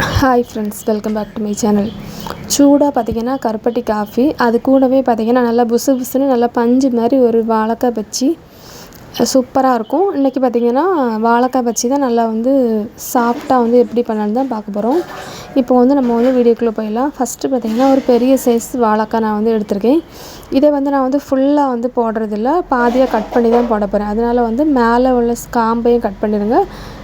Hi friends, welcome back to my channel. சூடாக பார்த்திங்கன்னா கருப்பட்டி காஃபி, அது கூடவே பார்த்திங்கன்னா நல்லா புசு புசுன்னு நல்லா பஞ்சு மாதிரி ஒரு வாழைக்காய் பச்சி சூப்பராக இருக்கும். இன்றைக்கி பார்த்திங்கன்னா வாழைக்காய் பச்சி தான் நல்லா சாஃப்டாக எப்படி பண்ணலான்னு தான் பார்க்க போகிறோம். இப்போ நம்ம வீடியோக்குள்ளே போயிடலாம். ஃபஸ்ட்டு பார்த்திங்கன்னா ஒரு பெரிய சைஸ் வாழைக்காய் நான் எடுத்திருக்கேன். இதை நான் ஃபுல்லாக போடுறதில்ல, பாதியாக கட் பண்ணி தான் போட போகிறேன். அதனால் மேலே உள்ள காம்பையும் கட் பண்ணிடுங்க,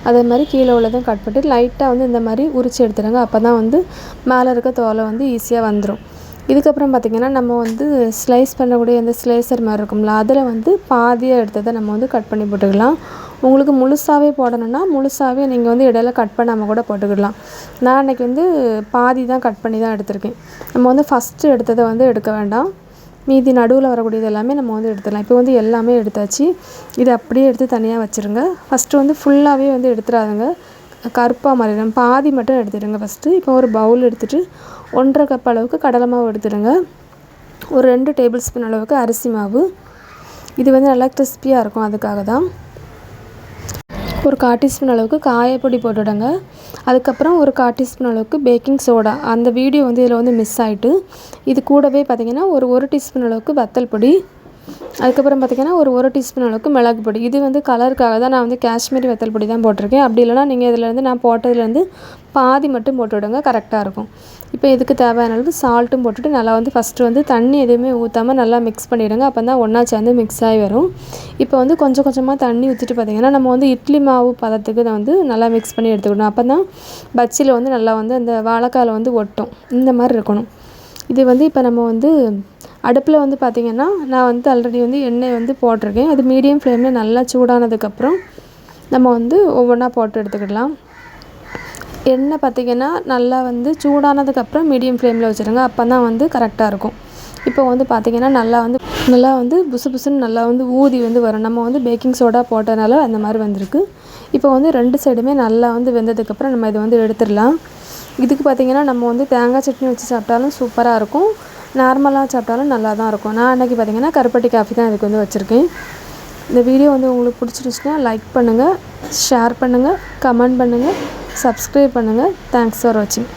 அதே மாதிரி கீழே உள்ளதும் கட் பண்ணிட்டு லைட்டாக இந்த மாதிரி உரித்து எடுத்துடுங்க. அப்போ தான் மேலே இருக்க தோலை ஈஸியாக வந்துடும். இதுக்கப்புறம் பார்த்திங்கன்னா நம்ம ஸ்லைஸ் பண்ணக்கூடிய அந்த ஸ்லைசர் மாதிரி இருக்கும்ல, அதில் பாதியாக எடுத்ததை நம்ம கட் பண்ணி போட்டுக்கலாம். உங்களுக்கு முழுசாகவே போடணுன்னா முழுசாகவே நீங்கள் இடையில கட் பண்ணாமல் கூட போட்டுக்கிடலாம். நான் அன்றைக்கி பாதி தான் கட் பண்ணி தான் எடுத்திருக்கேன். நம்ம ஃபஸ்ட்டு எடுத்ததை எடுக்க வேண்டாம், மீதி நடுவில் வரக்கூடியது எல்லாமே நம்ம எடுத்துடலாம். இப்போ எல்லாமே எடுத்தாச்சு. இதை அப்படியே எடுத்து தனியாக வச்சுருங்க. ஃபஸ்ட்டு ஃபுல்லாகவே எடுத்துடாதுங்க, கருப்பாக மாறிடும். பாதி மட்டும் எடுத்துடுங்க ஃபஸ்ட்டு. இப்போ ஒரு பவுல் எடுத்துகிட்டு 1.5 கப் அளவுக்கு கடலை மாவு எடுத்துடுங்க. ஒரு 2 டேபிள் ஸ்பூன் அளவுக்கு அரிசி மாவு. இது நல்லா கிறிஸ்பியாக இருக்கும், அதுக்காக தான். ஒரு 1/4 டீஸ்பூன் அளவுக்கு காயப்பொடி போட்டுவிடுங்க. அதுக்கப்புறம் ஒரு 1/4 டீஸ்பூன் அளவுக்கு பேக்கிங் சோடா. அந்த வீடியோ இதில் மிஸ் ஆகிட்டு. இது கூடவே பார்த்திங்கன்னா ஒரு 1 டீஸ்பூன் அளவுக்கு வத்தல் பொடி. அதுக்கப்புறம் பார்த்திங்கன்னா ஒரு 1 டீஸ்பூன் அளவுக்கு மிளகு பொடி. இது கலருக்காக தான் நான் காஷ்மீரி வத்தல் பொடி தான் போட்டிருக்கேன். அப்படி இல்லைனா நீங்கள் இதில் நான் போட்டதுலேருந்து பாதி மட்டும் போட்டு விடுங்க, கரெக்டாக இருக்கும். இப்போ இதுக்கு தேவையான அளவுக்கு சால்ட்டும் போட்டுட்டு நல்லா ஃபஸ்ட்டு தண்ணி எதுவுமே ஊற்றாமல் நல்லா மிக்ஸ் பண்ணிவிடுங்க. அப்போ தான் ஒன்றா சேர்ந்து மிக்ஸ் ஆகி வரும். இப்போ கொஞ்சம் கொஞ்சமாக தண்ணி ஊற்றிட்டு பார்த்திங்கன்னா நம்ம இட்லி மாவு பதத்துக்கு நல்லா மிக்ஸ் பண்ணி எடுத்துக்கணும். அப்போ தான் பச்சியில் நல்லா அந்த வாழைக்காயில் ஒட்டும். இந்த மாதிரி இருக்கணும். இது இப்போ நம்ம அடுப்பில் பார்த்திங்கன்னா நான் ஆல்ரெடி எண்ணெய் போட்டிருக்கேன். அது மீடியம் ஃப்ளேமில் நல்லா சூடானதுக்கப்புறம் நம்ம ஒவ்வொன்றா போட்டு எடுத்துக்கிடலாம். எண்ணெய் பார்த்திங்கன்னா நல்லா சூடானதுக்கப்புறம் மீடியம் ஃப்ளேமில் வச்சுருங்க. அப்போ தான் கரெக்டாக இருக்கும். இப்போ பார்த்திங்கன்னா நல்லா புசு புசுன்னு நல்லா ஊதி வரும். நம்ம பேக்கிங் சோடா போட்டதுனால அந்த மாதிரி வந்திருக்கு. இப்போ 2 சைடுமே நல்லா வெந்ததுக்கப்புறம் நம்ம இதை எடுத்துடலாம். இதுக்கு பார்த்திங்கன்னா நம்ம தேங்காய் சட்னி வச்சு சாப்பிட்டாலும் சூப்பராக இருக்கும், நார்மலாக சாப்பிட்டாலும் நல்லா தான் இருக்கும். நான் அன்றைக்கி பார்த்திங்கன்னா கருப்பட்டி காஃபி தான் இதுக்கு வச்சுருக்கேன். இந்த வீடியோ உங்களுக்கு பிடிச்சிருந்துச்சுன்னா லைக் பண்ணுங்கள், ஷேர் பண்ணுங்கள், கமெண்ட் பண்ணுங்கள், சப்ஸ்கிரைப் பண்ணுங்கள். தேங்க்ஸ் ஃபார் வாட்சிங்.